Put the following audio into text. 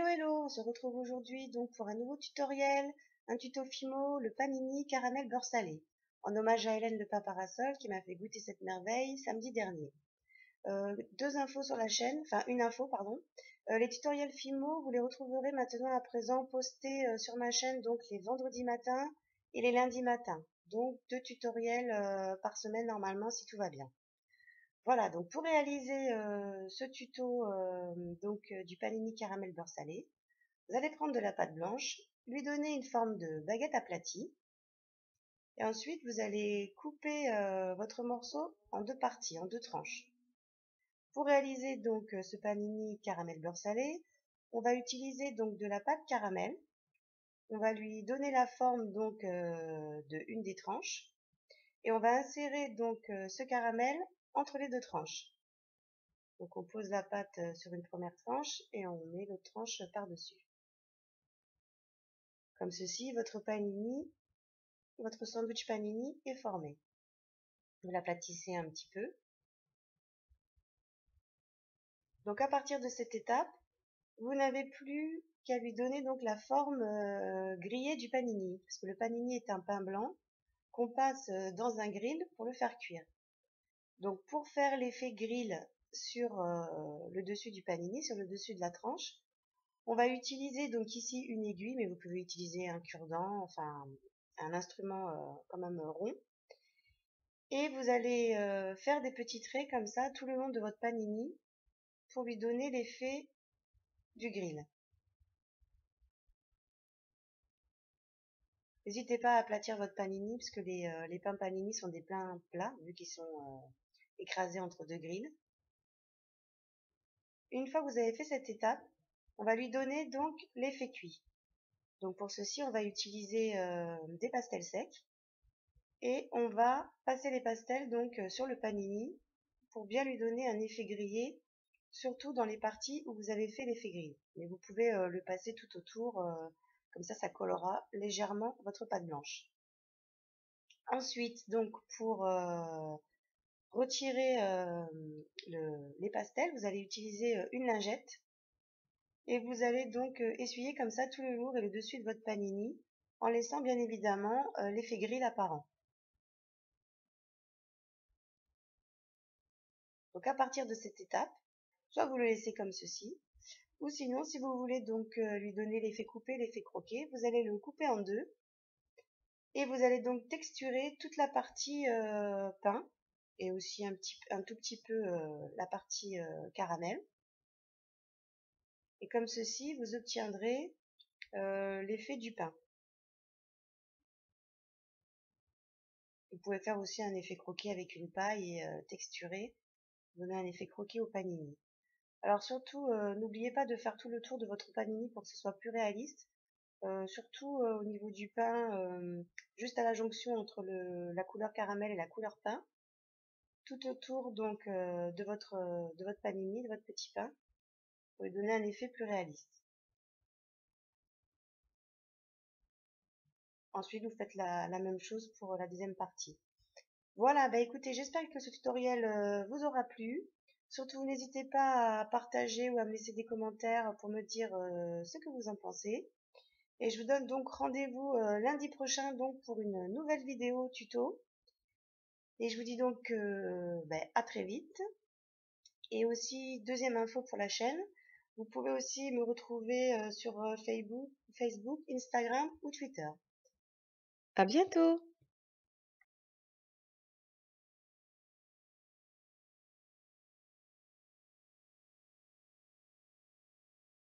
Hello hello, on se retrouve aujourd'hui donc pour un nouveau tutoriel, un tuto Fimo, le panini caramel beurre salé, en hommage à Hélène de Paparasol qui m'a fait goûter cette merveille samedi dernier. Deux infos sur la chaîne, enfin une info pardon. Les tutoriels Fimo, vous les retrouverez maintenant à présent postés sur ma chaîne donc les vendredis matins et les lundis matins. Donc deux tutoriels par semaine normalement si tout va bien. Voilà, donc pour réaliser ce tuto du panini caramel beurre salé, vous allez prendre de la pâte blanche, lui donner une forme de baguette aplatie, et ensuite vous allez couper votre morceau en deux parties, en deux tranches. Pour réaliser donc ce panini caramel beurre salé, on va utiliser donc de la pâte caramel. On va lui donner la forme donc de une des tranches, et on va insérer donc ce caramel entre les deux tranches. Donc on pose la pâte sur une première tranche et on met l'autre tranche par-dessus. Comme ceci, votre sandwich panini est formé. Vous l'aplatissez un petit peu. Donc à partir de cette étape, vous n'avez plus qu'à lui donner donc la forme grillée du panini, parce que le panini est un pain blanc qu'on passe dans un grill pour le faire cuire. Donc pour faire l'effet grill sur le dessus du panini, sur le dessus de la tranche, on va utiliser donc ici une aiguille, mais vous pouvez utiliser un cure-dent, enfin un instrument quand même rond. Et vous allez faire des petits traits comme ça tout le long de votre panini pour lui donner l'effet du grill. N'hésitez pas à aplatir votre panini puisque les pains panini sont des pains plats vu qu'ils sont écrasés entre deux grilles. Une fois que vous avez fait cette étape, on va lui donner donc l'effet cuit. Donc pour ceci, on va utiliser des pastels secs et on va passer les pastels donc sur le panini pour bien lui donner un effet grillé, surtout dans les parties où vous avez fait l'effet grill. Mais vous pouvez le passer tout autour, comme ça colorera légèrement votre pâte blanche. Ensuite, donc pour retirer les pastels, vous allez utiliser une lingette et vous allez donc essuyer comme ça tout le lourd et le dessus de votre panini en laissant bien évidemment l'effet grill apparent. Donc à partir de cette étape, soit vous le laissez comme ceci, ou sinon si vous voulez donc lui donner l'effet coupé, l'effet croqué, vous allez le couper en deux et vous allez donc texturer toute la partie pain et aussi un tout petit peu la partie caramel. Et comme ceci, vous obtiendrez l'effet du pain. Vous pouvez faire aussi un effet croqué avec une paille et texturer, donner un effet croqué au panini. Alors surtout, n'oubliez pas de faire tout le tour de votre panini pour que ce soit plus réaliste. Surtout au niveau du pain, juste à la jonction entre la couleur caramel et la couleur pain. Tout autour donc de votre panini, de votre petit pain, pour lui donner un effet plus réaliste. Ensuite, vous faites la même chose pour la deuxième partie. Voilà, bah écoutez, j'espère que ce tutoriel vous aura plu. Surtout, n'hésitez pas à partager ou à me laisser des commentaires pour me dire ce que vous en pensez. Et je vous donne donc rendez-vous lundi prochain donc pour une nouvelle vidéo tuto. Et je vous dis donc à très vite. Et aussi, deuxième info pour la chaîne, vous pouvez aussi me retrouver sur Facebook, Instagram ou Twitter. À bientôt!